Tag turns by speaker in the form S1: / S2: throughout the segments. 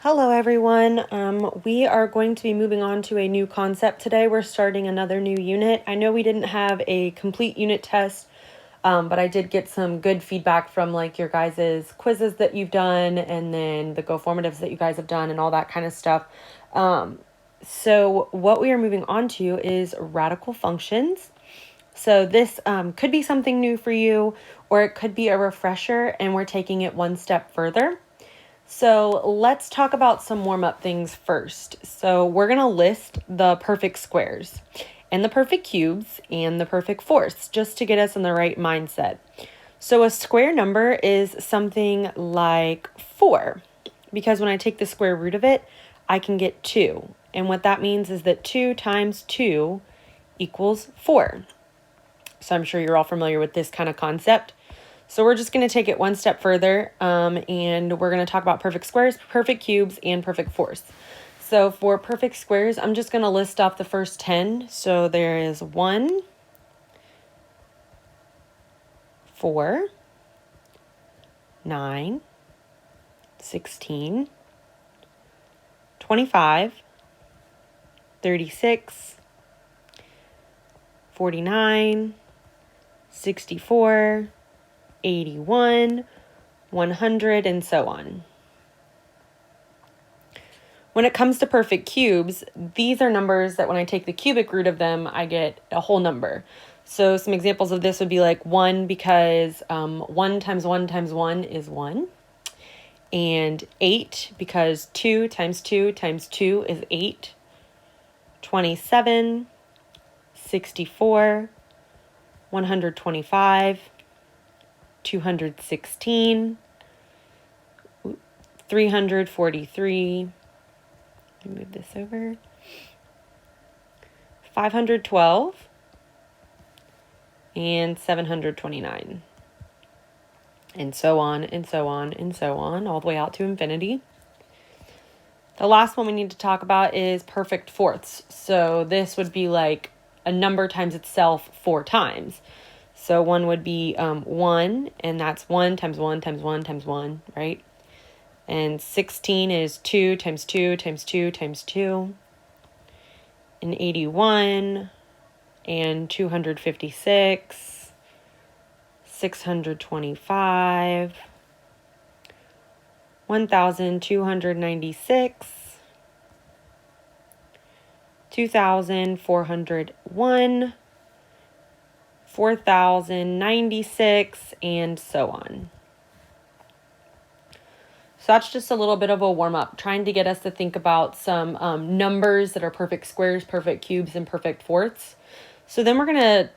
S1: Hello everyone. We are going to be moving on to a new concept today. We're starting another new unit. I know we didn't have a complete unit test, but I did get some good feedback from like your guys' quizzes that you've done and then the GoFormatives that you guys have done and all that kind of stuff. So what we are moving on to is radical functions. So this could be something new for you, or it could be a refresher, and we're taking it one step further. So let's talk about some warm-up things first. So we're going to list the perfect squares and the perfect cubes and the perfect fourths just to get us in the right mindset. So a square number is something like 4, because when I take the square root of it, I can get 2. And what that means is that 2 times 2 equals 4. So I'm sure you're all familiar with this kind of concept. So we're just going to take it one step further, and we're going to talk about perfect squares, perfect cubes, and perfect fourths. So for perfect squares, I'm just going to list off the first 10. So there is 1, 4, 9, 16, 25, 36, 49, 64, 81, 100, and so on. When it comes to perfect cubes, these are numbers that when I take the cubic root of them, I get a whole number. So some examples of this would be like 1, because 1 times 1 times 1 is 1. And 8, because 2 times 2 times 2 is 8. 27, 64, 125, 216, 343, let me move this over, 512, and 729, and so on, and so on, and so on, all the way out to infinity. The last one we need to talk about is perfect fourths. So this would be like a number times itself 4 times. So one would be 1, and that's 1 times 1 times 1 times 1, right? And 16 is 2 times 2 times 2 times 2. And 81, and 256, 625, 1,296, 2,401, 4,096, and so on. So that's just a little bit of a warm-up, trying to get us to think about some numbers that are perfect squares, perfect cubes, and perfect fourths. So then we're going to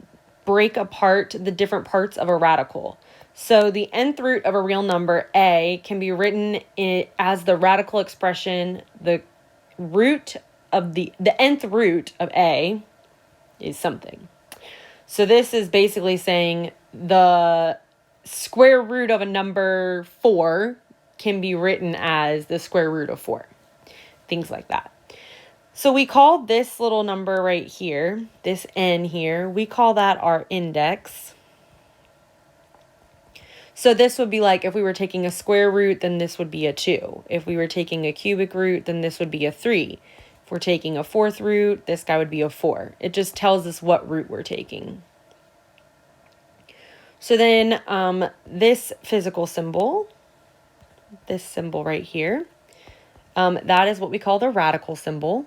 S1: break apart the different parts of a radical. So the nth root of a real number, a, can be written as the radical expression. The nth root of a is something. So this is basically saying the square root of a number 4 can be written as the square root of 4. Things like that. So we call this little number right here, this n here, we call that our index. So this would be like if we were taking a square root, then this would be a 2. If we were taking a cubic root, then this would be a 3. If we're taking a fourth root, this guy would be a 4. It just tells us what root we're taking. So then this physical symbol, this symbol right here, that is what we call the radical symbol.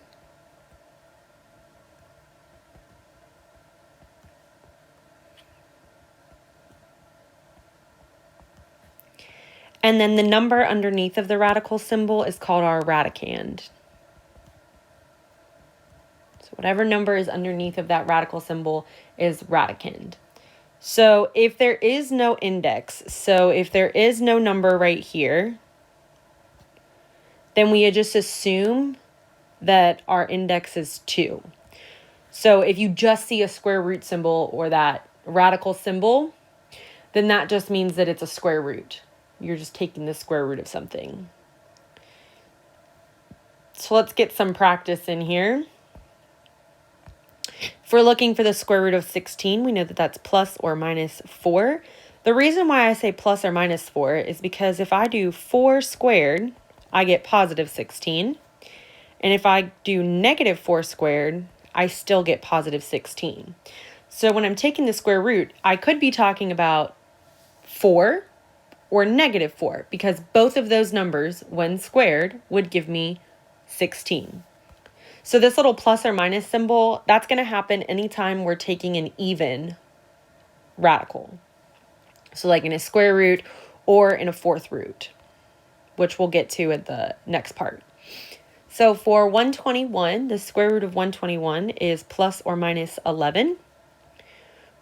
S1: And then the number underneath of the radical symbol is called our radicand. So whatever number is underneath of that radical symbol is radicand. So if there is no index, so if there is no number right here, then we just assume that our index is 2. So if you just see a square root symbol or that radical symbol, then that just means that it's a square root. You're just taking the square root of something. So let's get some practice in here. If we're looking for the square root of 16, we know that that's plus or minus 4. The reason why I say plus or minus 4 is because if I do 4 squared, I get positive 16. And if I do negative 4 squared, I still get positive 16. So when I'm taking the square root, I could be talking about 4 or negative 4, because both of those numbers, when squared, would give me 16. So this little plus or minus symbol, that's going to happen anytime we're taking an even radical. So like in a square root or in a fourth root, which we'll get to at the next part. So for 121, the square root of 121 is plus or minus 11.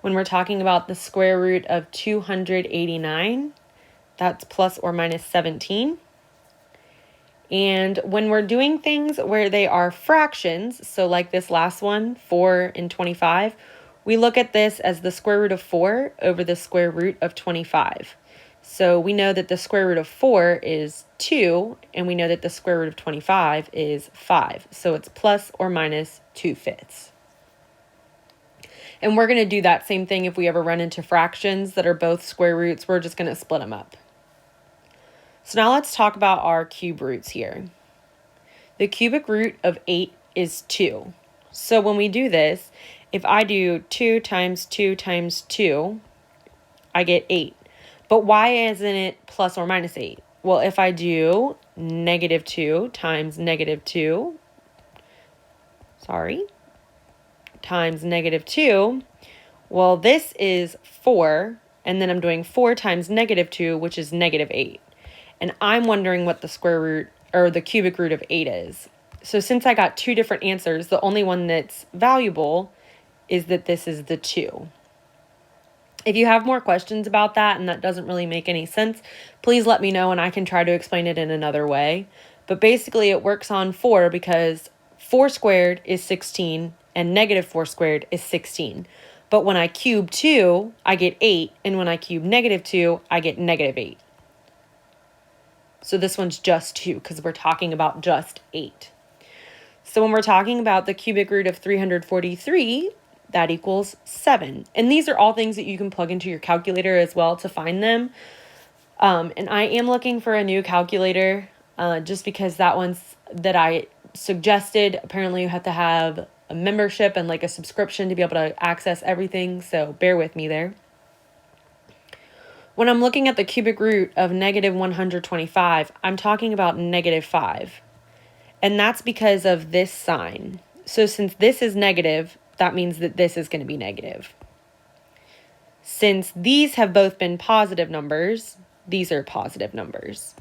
S1: When we're talking about the square root of 289, that's plus or minus 17. And when we're doing things where they are fractions, so like this last one, 4 and 25, we look at this as the square root of 4 over the square root of 25. So we know that the square root of 4 is 2, and we know that the square root of 25 is 5. So it's plus or minus 2/5. And we're going to do that same thing if we ever run into fractions that are both square roots. We're just going to split them up. So now let's talk about our cube roots here. The cubic root of 8 is 2. So when we do this, if I do 2 times 2 times 2, I get 8. But why isn't it plus or minus 8? Well, if I do negative 2 times negative 2, times negative 2, well, this is 4, and then I'm doing 4 times negative 2, which is negative 8. And I'm wondering what the square root or the cubic root of 8 is. So since I got two different answers, the only one that's valuable is that this is the 2. If you have more questions about that and that doesn't really make any sense, please let me know and I can try to explain it in another way. But basically it works on 4 because 4 squared is 16 and negative 4 squared is 16. But when I cube 2, I get 8, and when I cube negative 2, I get negative 8. So this one's just 2 because we're talking about just 8. So when we're talking about the cubic root of 343, that equals 7. And these are all things that you can plug into your calculator as well to find them. And I am looking for a new calculator just because that one's that I suggested. Apparently you have to have a membership and like a subscription to be able to access everything. So bear with me there. When I'm looking at the cubic root of negative 125, I'm talking about negative 5. And that's because of this sign. So since this is negative, that means that this is going to be negative. Since these have both been positive numbers, these are positive numbers.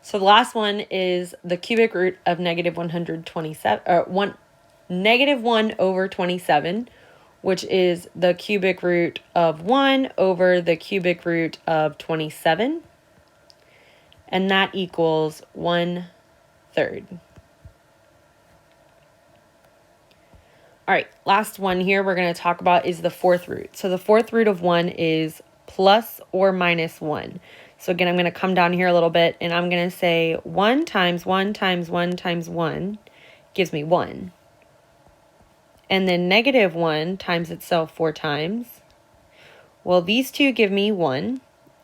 S1: So the last one is the cubic root of negative 127, negative 1 over 27, which is the cubic root of 1 over the cubic root of 27. And that equals 1/3. All right, last one here we're going to talk about is the fourth root. So the fourth root of 1 is plus or minus 1. So again, I'm going to come down here a little bit and I'm going to say 1 times 1 times 1 times 1 gives me 1. And then negative 1 times itself 4 times. Well, these two give me 1.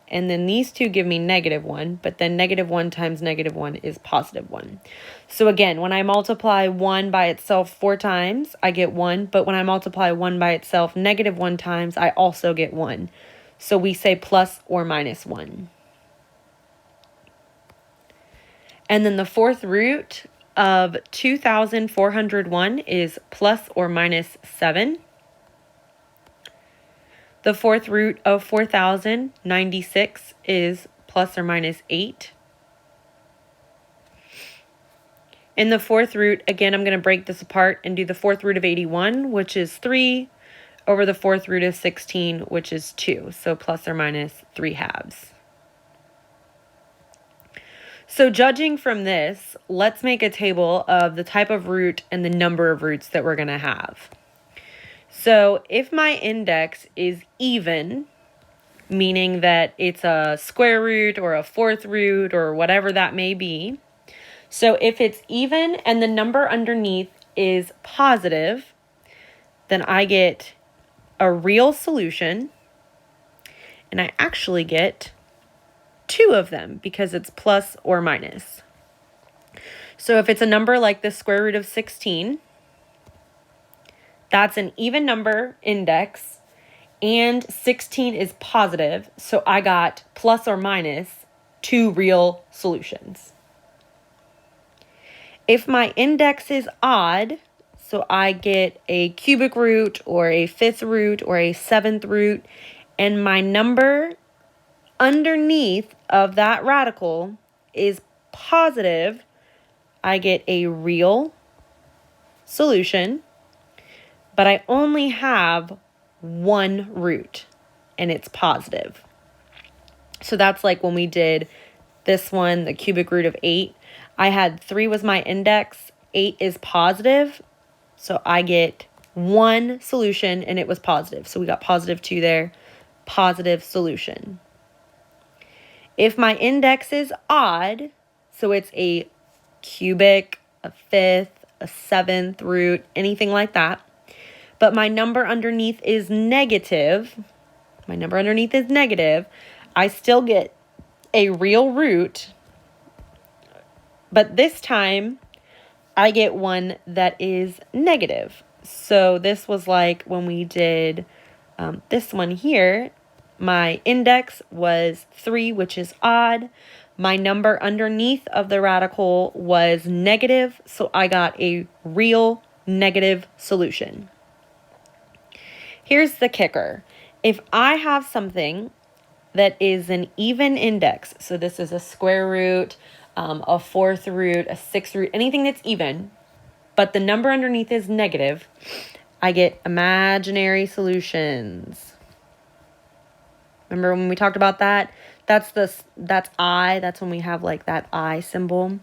S1: And then these two give me negative 1, but then negative 1 times negative 1 is positive 1. So again, when I multiply 1 by itself 4 times, I get 1. But when I multiply 1 by itself negative 1 times, I also get 1. So we say plus or minus 1. And then the fourth root of 2,401 is plus or minus 7. The fourth root of 4,096 is plus or minus 8. In the fourth root, again, I'm going to break this apart and do the fourth root of 81, which is 3, over the fourth root of 16, which is 2. So plus or minus 3/2. So judging from this, let's make a table of the type of root and the number of roots that we're going to have. So if my index is even, meaning that it's a square root or a fourth root or whatever that may be. So if it's even and the number underneath is positive, then I get a real solution, and I actually get two of them because it's plus or minus. So if it's a number like the square root of 16, that's an even number index, and 16 is positive, so I got plus or minus two real solutions. If my index is odd, so I get a cubic root or a fifth root or a seventh root, and my number underneath of that radical is positive, I get a real solution, but I only have one root and it's positive. So that's like when we did this one, the cubic root of 8. I had 3 was my index, 8 is positive, so I get one solution and it was positive. So we got positive 2 there, positive solution. If my index is odd, so it's a cubic, a fifth, a seventh root, anything like that, but my number underneath is negative, I still get a real root, but this time I get one that is negative. So this was like when we did this one here, my index was 3, which is odd. My number underneath of the radical was negative, so I got a real negative solution. Here's the kicker. If I have something that is an even index, so this is a square root, a fourth root, a sixth root, anything that's even, but the number underneath is negative, I get imaginary solutions. Remember when we talked about that? That's I. That's when we have like that I symbol.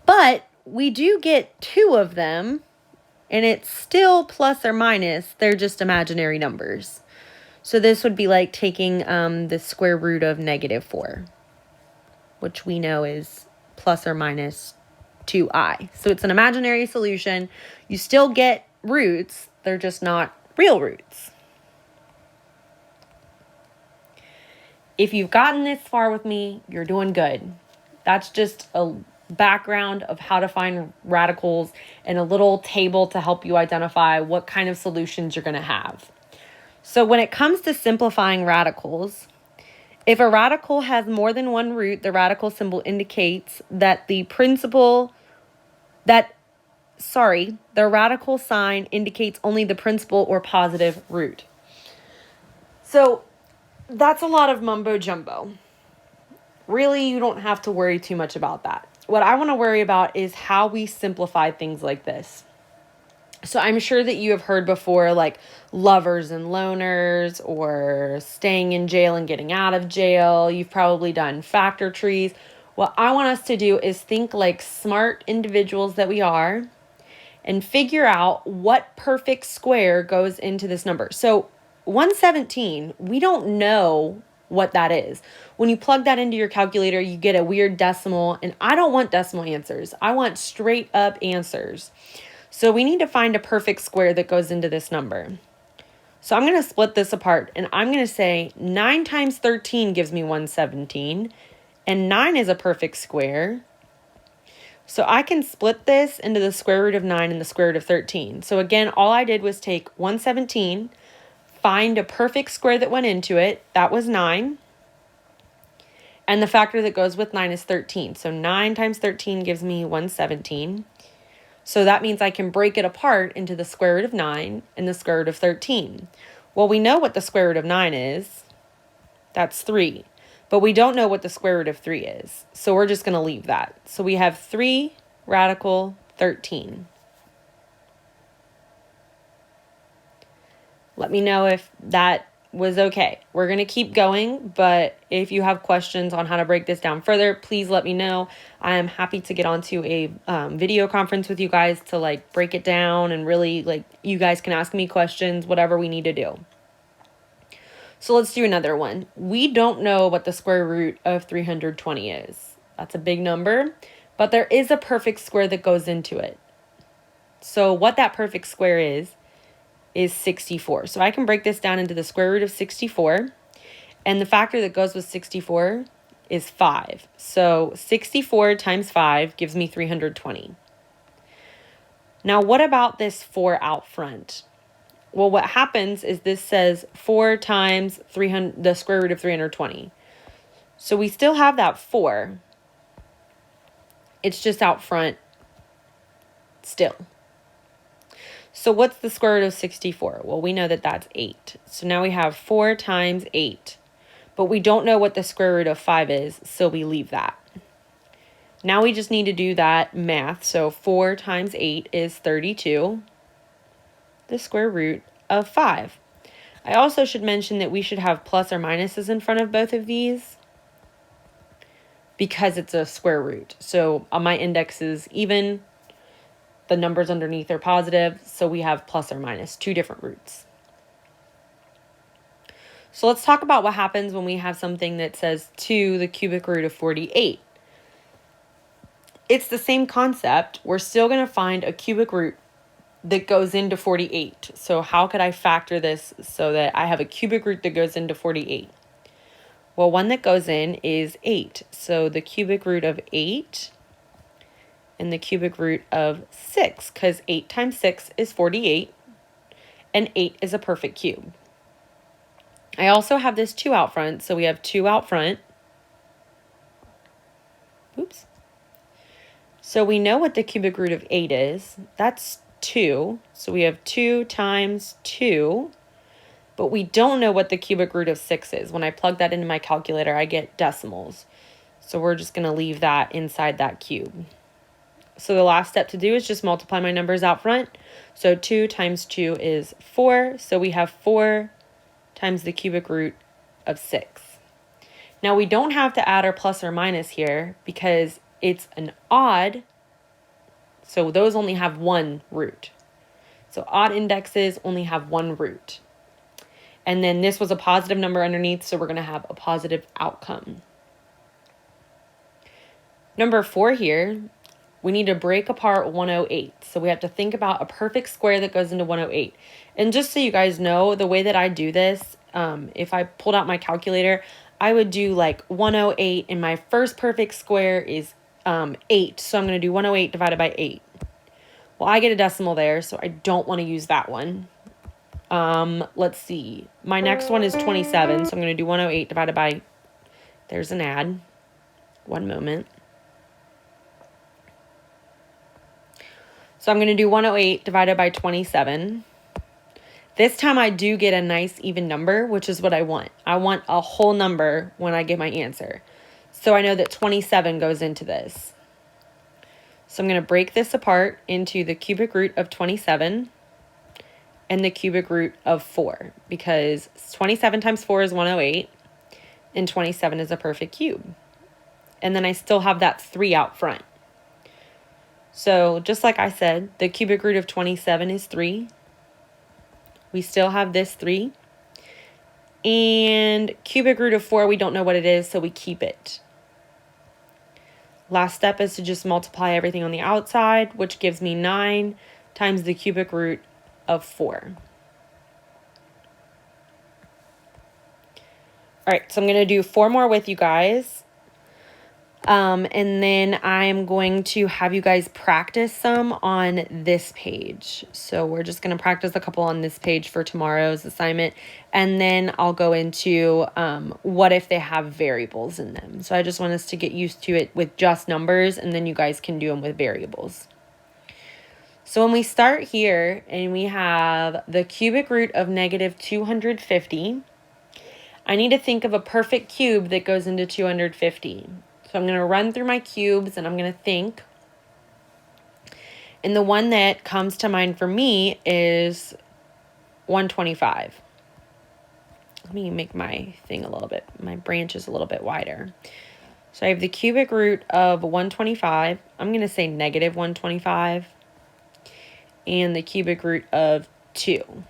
S1: But we do get 2 of them, and it's still plus or minus. They're just imaginary numbers. So this would be like taking the square root of -4, which we know is plus or minus 2i. So it's an imaginary solution. You still get roots. They're just not real roots. If you've gotten this far with me, you're doing good. That's just a background of how to find radicals and a little table to help you identify what kind of solutions you're going to have. So when it comes to simplifying radicals, if a radical has more than one root, the radical symbol indicates that the radical sign indicates only the principal or positive root. So that's a lot of mumbo jumbo. Really, you don't have to worry too much about that. What I want to worry about is how we simplify things like this. So I'm sure that you have heard before, like lovers and loners, or staying in jail and getting out of jail. You've probably done factor trees. What I want us to do is think like smart individuals that we are and figure out what perfect square goes into this number. So 117, we don't know what that is. When you plug that into your calculator, you get a weird decimal, and I don't want decimal answers. I want straight up answers. So we need to find a perfect square that goes into this number. So I'm going to split this apart, and I'm going to say 9 times 13 gives me 117, and 9 is a perfect square. So I can split this into the square root of 9 and the square root of 13. So again, all I did was take 117, find a perfect square that went into it. That was 9. And the factor that goes with 9 is 13. So 9 times 13 gives me 117. So that means I can break it apart into the square root of 9 and the square root of 13. Well, we know what the square root of 9 is. That's 3. But we don't know what the square root of 3 is. So we're just going to leave that. So we have 3 radical 13. Let me know if that was okay. We're going to keep going, but if you have questions on how to break this down further, please let me know. I am happy to get onto a video conference with you guys to like break it down, and really like you guys can ask me questions, whatever we need to do. So let's do another one. We don't know what the square root of 320 is. That's a big number, but there is a perfect square that goes into it. So what that perfect square is 64. So I can break this down into the square root of 64. And the factor that goes with 64 is 5. So 64 times 5 gives me 320. Now, what about this 4 out front? Well, what happens is this says 4 times 300, the square root of 320. So we still have that 4. It's just out front still. So what's the square root of 64? Well, we know that that's 8. So now we have 4 times 8. But we don't know what the square root of 5 is, so we leave that. Now we just need to do that math. So 4 times 8 is 32. The square root of 5. I also should mention that we should have plus or minuses in front of both of these because it's a square root. So my index is even, the numbers underneath are positive, so we have plus or minus, 2 different roots. So let's talk about what happens when we have something that says 2 the cubic root of 48. It's the same concept. We're still going to find a cubic root that goes into 48. So how could I factor this so that I have a cubic root that goes into 48? Well, one that goes in is 8. So the cubic root of 8 and the cubic root of 6, because 8 times 6 is 48, and 8 is a perfect cube. I also have this 2 out front, so we have 2 out front. Oops. So we know what the cubic root of 8 is. That's 2. So we have 2 times 2. But we don't know what the cubic root of 6 is. When I plug that into my calculator, I get decimals. So we're just going to leave that inside that cube. So the last step to do is just multiply my numbers out front. So 2 times 2 is 4. So we have 4 times the cubic root of 6. Now we don't have to add our plus or minus here because it's an odd, so those only have 1 root. So odd indexes only have 1 root. And then this was a positive number underneath, so we're going to have a positive outcome. Number 4 here, we need to break apart 108. So we have to think about a perfect square that goes into 108. And just so you guys know, the way that I do this, if I pulled out my calculator, I would do like 108, and my first perfect square is 8. So I'm going to do 108 divided by 8. Well, I get a decimal there, so I don't want to use that one. Let's see. My next one is 27, so I'm going to do 108 divided by, there's an add. One moment. So I'm going to do 108 divided by 27. This time I do get a nice even number, which is what I want. I want a whole number when I get my answer. So I know that 27 goes into this. So I'm going to break this apart into the cubic root of 27 and the cubic root of 4, because 27 times 4 is 108, and 27 is a perfect cube. And then I still have that 3 out front. So just like I said, the cubic root of 27 is 3. We still have this 3. And cubic root of 4, we don't know what it is, so we keep it. Last step is to just multiply everything on the outside, which gives me 9 times the cubic root of 4. All right, so I'm going to do 4 more with you guys. And then I'm going to have you guys practice some on this page. So we're just going to practice a couple on this page for tomorrow's assignment. And then I'll go into what if they have variables in them. So I just want us to get used to it with just numbers, and then you guys can do them with variables. So when we start here and we have the cubic root of negative 250, I need to think of a perfect cube that goes into 250. So I'm going to run through my cubes and I'm going to think. And the one that comes to mind for me is 125. Let me make my thing a little bit, my branch is a little bit wider. So I have the cubic root of 125. I'm going to say negative 125. And the cubic root of 2.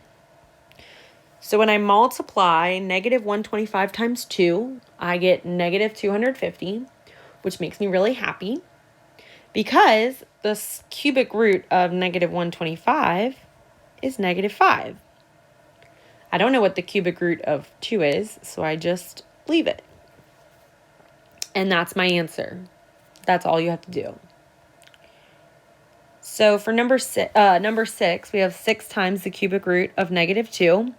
S1: So when I multiply negative 125 times 2, I get negative 250, which makes me really happy because the cubic root of negative 125 is negative 5. I don't know what the cubic root of 2 is, so I just leave it. And that's my answer. That's all you have to do. So for number 6, we have 6 times the cubic root of negative 2.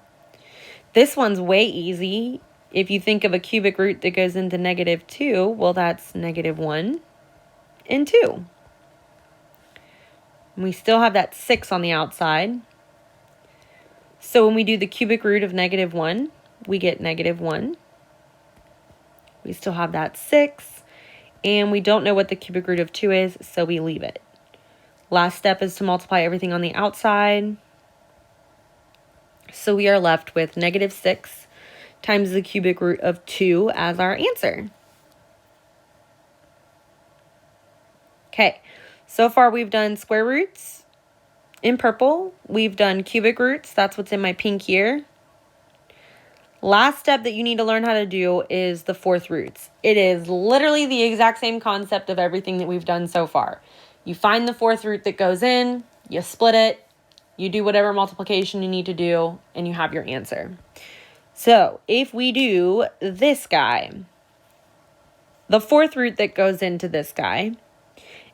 S1: This one's way easy. If you think of a cubic root that goes into negative 2, well, that's negative 1 and 2. And we still have that 6 on the outside. So when we do the cubic root of negative 1, we get negative 1. We still have that 6. And we don't know what the cubic root of 2 is, so we leave it. Last step is to multiply everything on the outside. So we are left with negative 6 times the cubic root of 2 as our answer. Okay, so far we've done square roots in purple. We've done cubic roots. That's what's in my pink here. Last step that you need to learn how to do is the fourth roots. It is literally the exact same concept of everything that we've done so far. You find the fourth root that goes in, you split it, you do whatever multiplication you need to do, and you have your answer. So if we do this guy, the fourth root that goes into this guy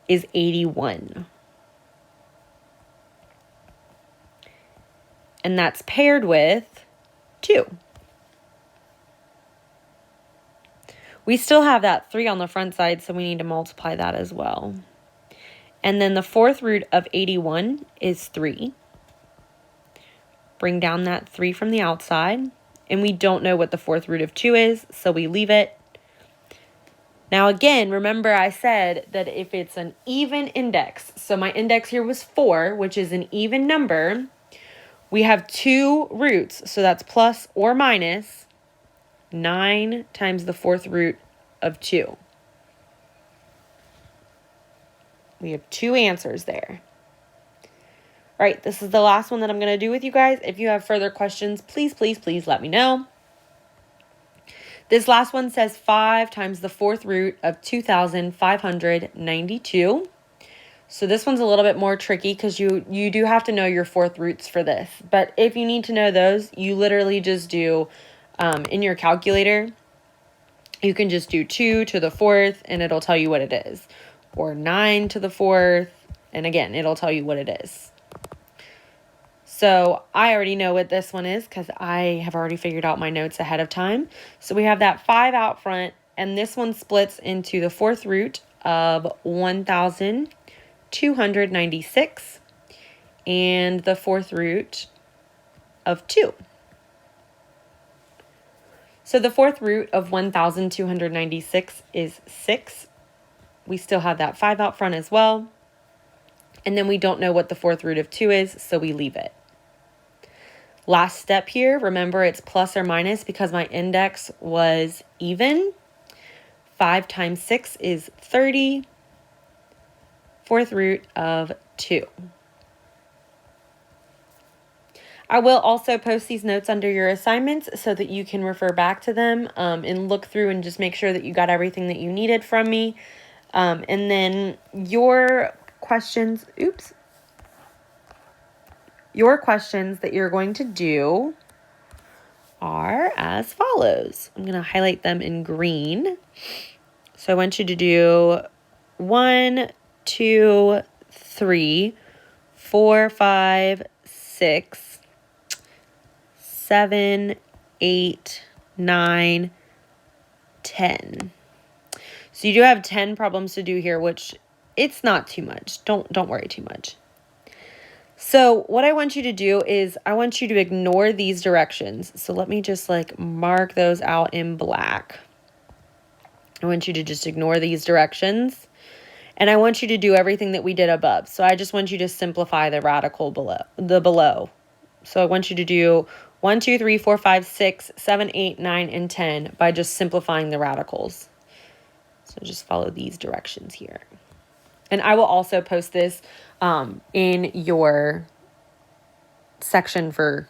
S1: is 81. And that's paired with 2. We still have that 3 on the front side, so we need to multiply that as well. And then the fourth root of 81 is 3. Bring down that 3 from the outside. And we don't know what the fourth root of 2 is, so we leave it. Now again, remember I said that if it's an even index, so my index here was 4, which is an even number, we have 2 roots, so that's plus or minus 9 times the fourth root of 2. We have 2 answers there. All right, this is the last one that I'm going to do with you guys. If you have further questions, please let me know. This last one says 5 times the fourth root of 2,592. So this one's a little bit more tricky because you do have to know your fourth roots for this. But if you need to know those, you literally just do, in your calculator, you can just do 2 to the fourth and it'll tell you what it is. Or 9 to the fourth, and again, it'll tell you what it is. So I already know what this one is because I have already figured out my notes ahead of time. So we have that 5 out front, and this one splits into the fourth root of 1,296 and the fourth root of 2. So the fourth root of 1,296 is 6. We still have that 5 out front as well. And then we don't know what the fourth root of 2 is, so we leave it. Last step here, remember it's plus or minus because my index was even. 5 times 6 is 30. Fourth root of 2. I will also post these notes under your assignments so that you can refer back to them and look through and just make sure that you got everything that you needed from me. And then your questions, your questions that you're going to do are as follows. I'm going to highlight them in green. So I want you to do 1, 2, 3, 4, 5, 6, 7, 8, 9, 10. So you do have 10 problems to do here, which it's not too much. Don't worry too much. So what I want you to do is I want you to ignore these directions. So let me just mark those out in black. I want you to just ignore these directions. And I want you to do everything that we did above. So I just want you to simplify the radical below. So I want you to do 1, 2, 3, 4, 5, 6, 7, 8, 9, and 10 by just simplifying the radicals. So just follow these directions here. And I will also post this in your section for